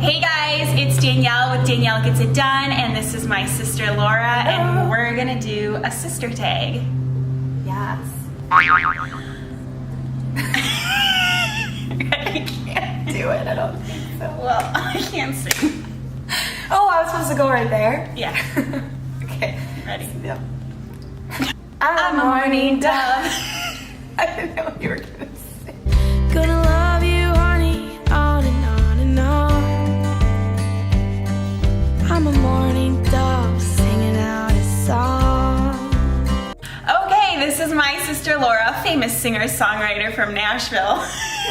Hey guys, it's Danielle with Danielle Gets It Done, and this is my sister Laura, and we're gonna do a sister tag. Yes. I can't Do it, I don't think so. Well, I can't sing. Oh, I was supposed to go right there? Yeah. Okay. Ready? Yep. I'm a morning dove. I didn't know what you were gonna say. Gonna love you, honey, on and on and on. I'm a morning dove singing out a song. Okay, this is my sister Laura, famous singer-songwriter from Nashville.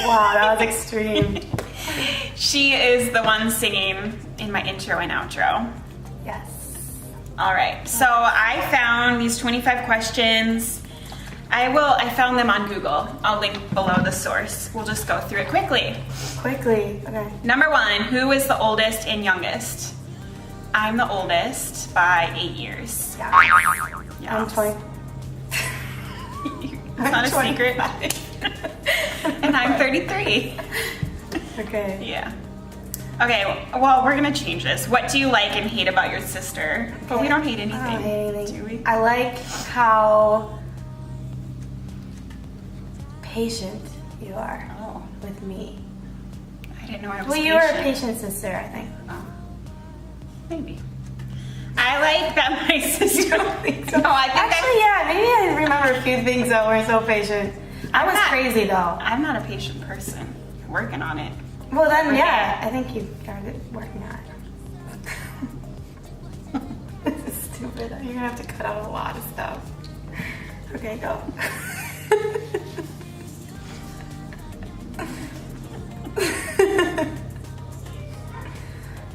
Wow, that was extreme. She is the one singing in my intro and outro. Yes. All right, so I found these 25 questions. I found them on Google. I'll link below the source. We'll just go through it quickly. Quickly, okay. Number 1, who is the oldest and youngest? I'm the oldest by 8 years. Yeah. Yeah. I'm 20. It's not a secret. And I'm 33. Okay. Yeah. Okay, well, we're gonna change this. What do you like and hate about your sister? But we don't hate anything. I don't hate anything. Do we? I like how patient you are Oh, with me. I didn't know I was Well, you were a patient sister, I think. Oh, maybe. I like that my sister. You don't think so? No, I think Actually, yeah, maybe I remember a few things that weren't so patient. I was not- crazy though. I'm not a patient person. Working on it. Well, then, Okay. yeah, I think you started working on it. This is stupid. You're gonna have to cut out a lot of stuff. Okay, go.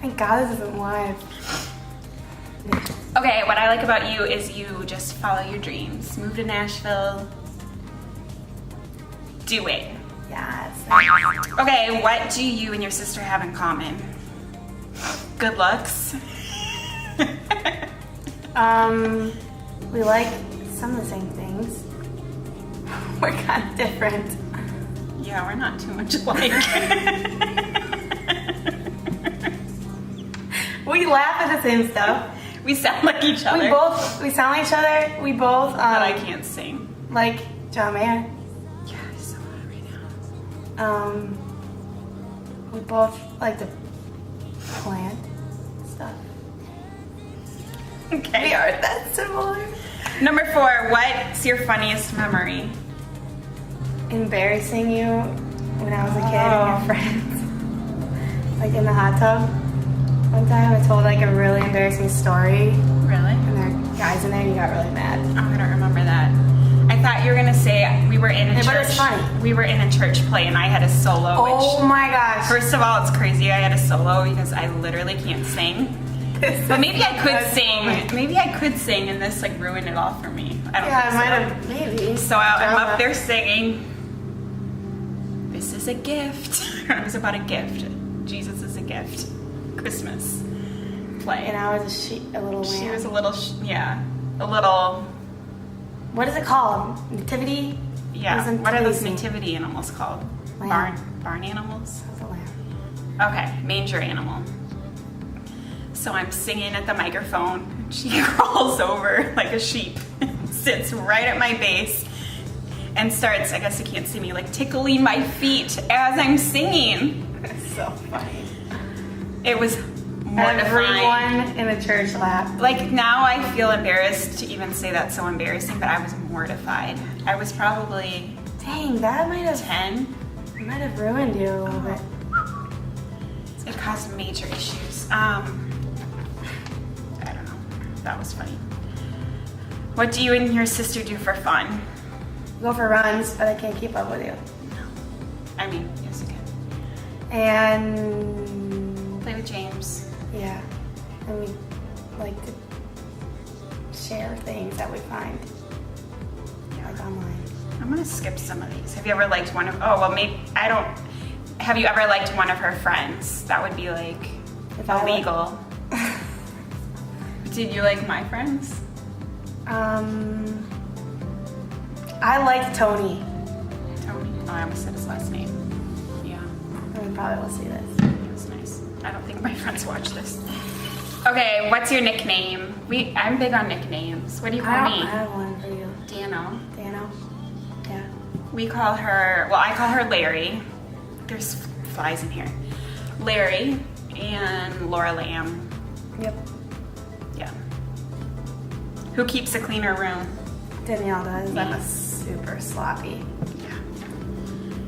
Thank God this isn't live. Okay, what I like about you is you just follow your dreams. Move to Nashville. Do it. Yes. Okay, what do you and your sister have in common? Good looks. We like some of the same things. We're kind of different. Yeah, we're not too much alike. We laugh at the same stuff. We sound like each other. We sound like each other. We both, But I can't sing. like John Mayer. Yeah, he's so hot right now. We both like to plant stuff. Okay. We are that similar. Number 4, what's your funniest memory? Embarrassing you when I was a kid and your friends. Like in the hot tub. One time I told like a really embarrassing story Really? and there were guys in there and you got really mad. Oh, I don't remember that. I thought you were gonna say we were in a Yeah, church. but it's funny. We were in a church play and I had a solo. Oh which, my gosh. first of all, it's crazy. I had a solo because I literally can't sing. But maybe I could sing. Maybe I could sing, and this like ruined it all for me. I don't Yeah, think it might have, maybe. So I'm up there singing. This is a gift. It was about a gift. Jesus is a gift. Christmas play. And I was a little lamb. She was a little, a little. What is it called? Nativity? Yeah. Wasn't What are those crazy. nativity animals called? Lamb. Barn animals. I was a lamb. Okay, manger animal. So I'm singing at the microphone. She crawls over like a sheep, sits right at my base, and starts, I guess you can't see me, like tickling my feet as I'm singing. It's so funny. It was mortifying. Everyone in the church laughed. Like now I feel embarrassed to even say that's so embarrassing, but I was mortified. I was probably Dang, that might have 10. ruined you a little bit. It caused major issues. I don't know. That was funny. What do you and your sister do for fun? Go for runs, but I can't keep up with you. I mean, yes, you can. And Play with James. yeah, and we like to share things that we find like online. I'm gonna skip some of these. Have you ever liked one of? Oh well, maybe I don't. Have you ever liked one of her friends? That would be like If I like- illegal. Did you like my friends? I like Tony. Tony. Oh, I almost said his last name. Yeah, I probably will see this. it was nice. I don't think my friends watch this. Okay, what's your nickname? I'm big on nicknames. What do you call I me? have one for you. Dano. Dano? Yeah. We call her, well, I call her Larry. There's flies in here. Larry and Laura Lamb. Yep. Yeah. Who keeps a cleaner room? Danielle does. Me. I'm a super sloppy. Yeah.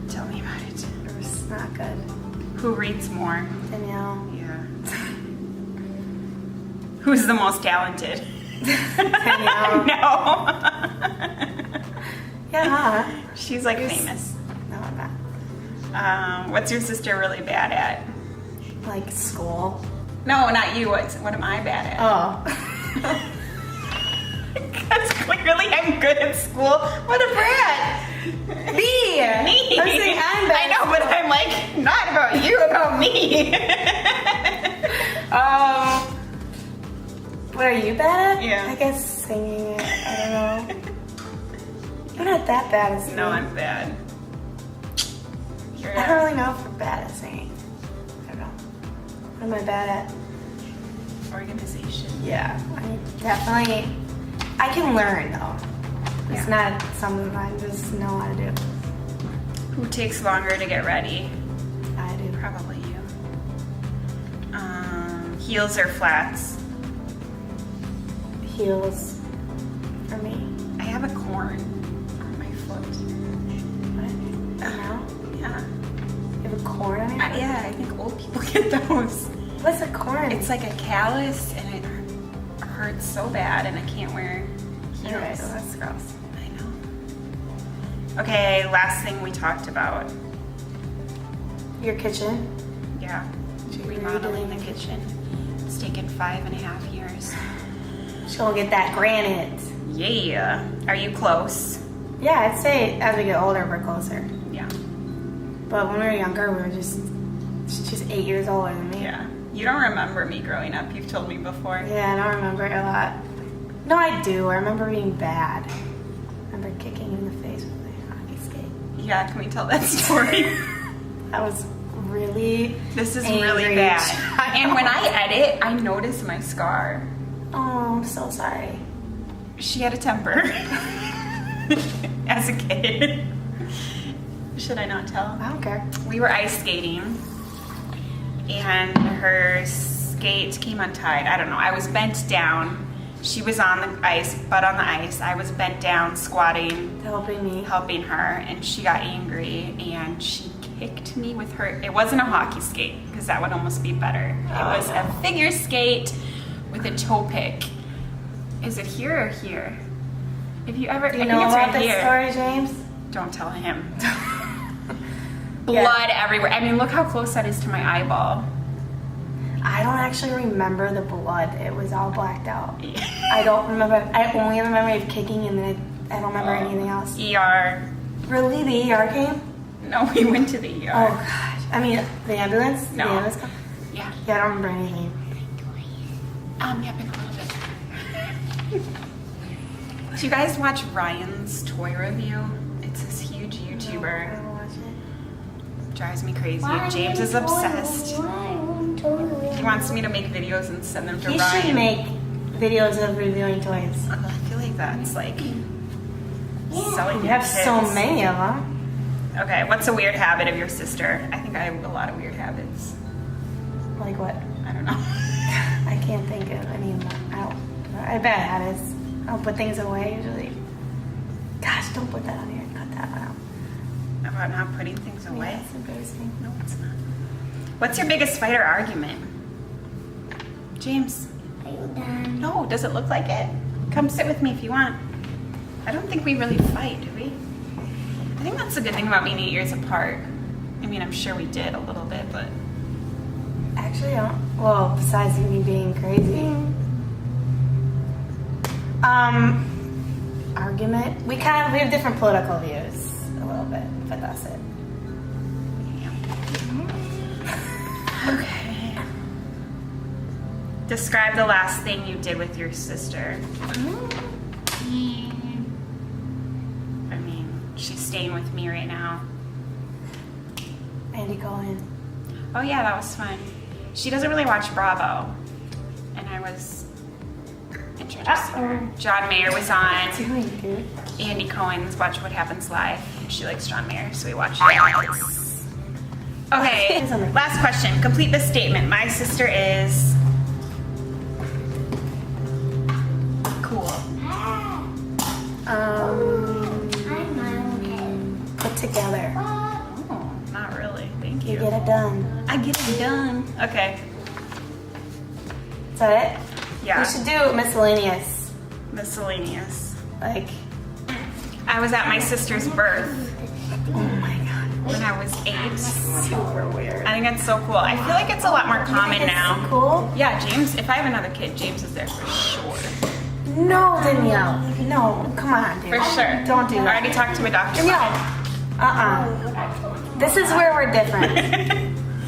Tell me about it. It's not good. Who reads more? Danielle. Yeah. Who's the most talented? Danielle. No. Yeah. She's like famous. No, I'm not. What's your sister really bad at? Like school. No, not you. What am I bad at? Oh. Because clearly I'm good at school. What a brat. Me. Me. I'm saying I'm bad. I know, but I'm like, not about you, about me. What are you bad at? Yeah. I guess singing. I don't know. You're not that bad at singing. No, I'm bad. You're I don't really know if we're bad at singing. I don't know. What am I bad at? organization. Yeah, I definitely. I can learn though. It's Yeah. not something I just know how to do. Who takes longer to get ready? I do. Probably you. Heels or flats? Heels for me. I have a corn on my foot. What? No? Yeah. You have a corn on your foot? Yeah, I think old people get those. What's a corn? It's like a callus and it hurts so bad and I can't wear heels. Alright, well, that's gross. I know. Okay, last thing we talked about. Your kitchen. Yeah, You're remodeling the redoing- kitchen. It's taken 5.5 years. She's gonna get that granite. Yeah. Are you close? Yeah, I'd say as we get older, we're closer. Yeah. But when we were younger, we were just, she's just 8 years older than me. Yeah. You don't remember me growing up. You've told me before. Yeah, I don't remember it a lot. No, I do. I remember being bad. I remember kicking you in the face with a hockey skate. Yeah, can we tell that story? I was really This is angry really bad. child. And when I edit, I notice my scar. Oh, I'm so sorry. She had a temper as a kid. Should I not tell? I don't care. We were ice skating and her skate came untied. I don't know. I was bent down. She was on the ice, butt on the ice. I was bent down, squatting, Helping me. helping her, and she got angry and she kicked me with her. It wasn't a hockey skate because that would almost be better. It was a figure skate with a toe pick. Is it here or here? If you ever, Do you I know think it's about right this here. story, James? Don't tell him. Blood everywhere. I mean, look how close that is to my eyeball. I don't actually remember the blood. It was all blacked out. I don't remember. I only have a memory of kicking and then I don't remember anything else. ER. Really? The ER came? No, we went to the ER. Oh, gosh. I mean, the ambulance? No. The ambulance come? Yeah. Yeah, I don't remember anything. Yeah, been a little bit. Do you guys watch Ryan's toy review? It's this huge I YouTuber. don't watch it. Drives me crazy. James is obsessed. He wants me to make videos and send them to You Ryan. should make videos of reviewing toys. I feel like that's like selling You your have so kids. many of them. Okay, what's a weird habit of your sister? I think I have a lot of weird habits. Like what? I don't know. I can't think of any of them. I have bad habits. I'll put things away usually. Gosh, don't put that on here. Cut that one out. About not putting things away? Yeah, it's embarrassing. No, it's not. What's your biggest fight or argument? James? Are you done? No, does it look like it? Come sit with me if you want. I don't think we really fight, do we? I think that's the good thing about being 8 years apart. I mean, I'm sure we did a little bit, but Actually, I don't. Well, besides me being crazy. Argument. We have different political views a little bit, but that's it. okay. Describe the last thing you did with your sister. I mean, she's staying with me right now. Andy Cohen. Oh yeah, that was fun. she doesn't really watch Bravo. And I was introducing her. John Mayer was on. Doing, dude. Andy Cohen's Watch What Happens Live. She likes John Mayer, so we watched it. Okay, last question. Complete this statement. My sister is cool. Put together. Oh, not really. Thank You you. get it done. I get it done. Okay. Is that it? Yeah. We should do miscellaneous. Miscellaneous. Like, I was at my sister's birth oh my god. when I was 8. Super weird. I think that's so cool. I feel like it's a lot more common now. Cool? Yeah, James, if I have another kid, James is there for sure. No, Danielle. No, come on, dude. For sure. Don't do I that. already talked to my doctor. Danielle. This is where we're different.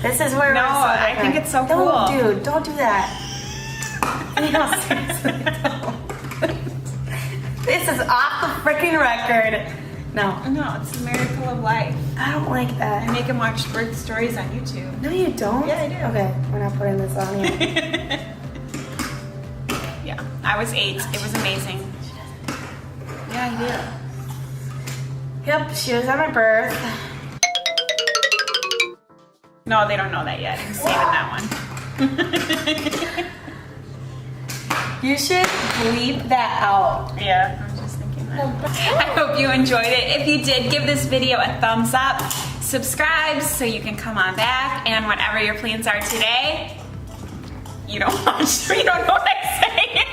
This is where No, we're so I different. think it's so No, cool. dude, don't do that. Danielle, seriously, don't. This is off the freaking record. No, No, it's the miracle of life. I don't like I that. make him watch birth stories on YouTube. No, you don't? Yeah, I do. Okay, we're not putting this on here. Yeah, I was 8. It was amazing. Yeah, I Yep, she was at my birth. do. No, they don't know that yet. I'm saving that one. You should bleep that out. Yeah, I'm just thinking that. I hope you enjoyed it. If you did, give this video a thumbs up. Subscribe so you can come on back. And whatever your plans are today, you don't watch. You don't know what I say.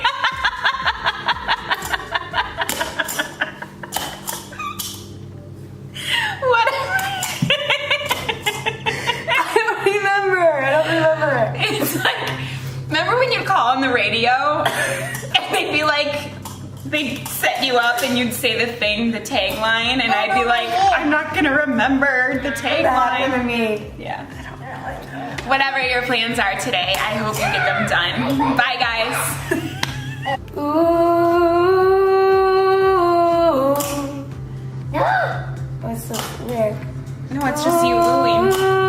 I don't remember. It's like, remember when you'd call on the radio and they'd be like, they'd set you up and you'd say the thing, the tagline, and I'd be like, I'm not gonna remember the That happened to tagline. me. Yeah. Whatever your plans are today, I hope you get them done. Bye, guys. Ooh. What's so weird? No, it's just you oohing.